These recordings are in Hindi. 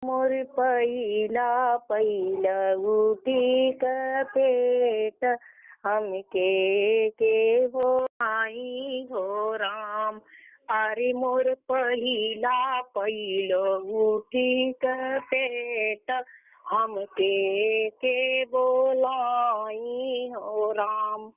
मोर पहिला पहिला उठी का पेट हमके हो आई हो राम। अरे मोर पहिला पहिलो उठी का पेट हमके बोलाई हो राम।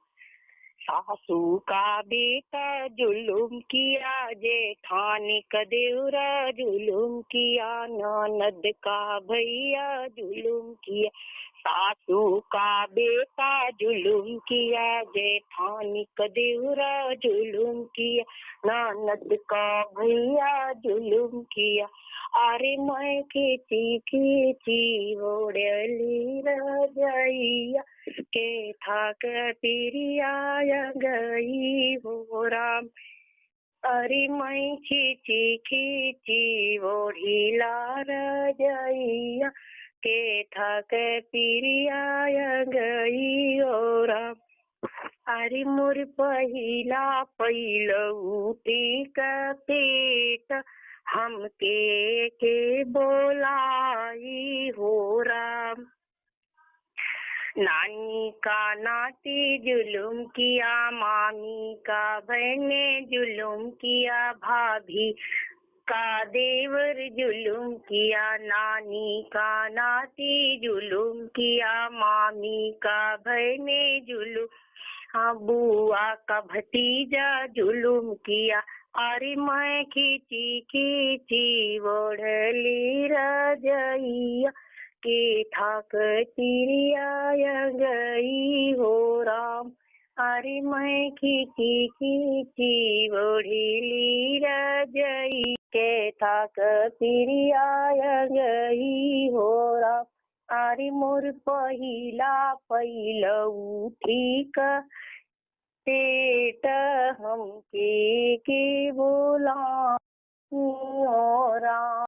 सासू का बेटा जुलुम किया, जेठानी का देवरा जुलुम किया, ननद का भैया जुलुम किया। सासू का बेटा जुलुम किया, जेठानी का देवरा जुलुम किया, ननद का भैया जुलुम किया। अरे मैं खींची खींची ओढ़ली रजाइया के थाक पिरिया गई हो राम। अरे मैं खींची खींची ओढ़ीला रजाइया के थाक पिरिया गई हो राम। अरे मोर पहिला पहिलो उठी का पेट हमके बोलाई हो राम। नानी का नाती जुलुम किया, मामी का बहन ने जुलुम किया, भाभी का देवर जुलुम किया, नानी का नाती जुलुम किया, मामी का बहन ने जुलुम, हाँ बुआ का भतीजा जुलुम किया। अरे मैं खींची खींची ओढ़ली रजाइया के थाक तिरिया गई हो राम। अरे मैं खींची खींची ओढ़ली रजाई के थाक तिरिया गई हो राम। अरे मोर पहिला पहिला उठी का पेट हमके बोला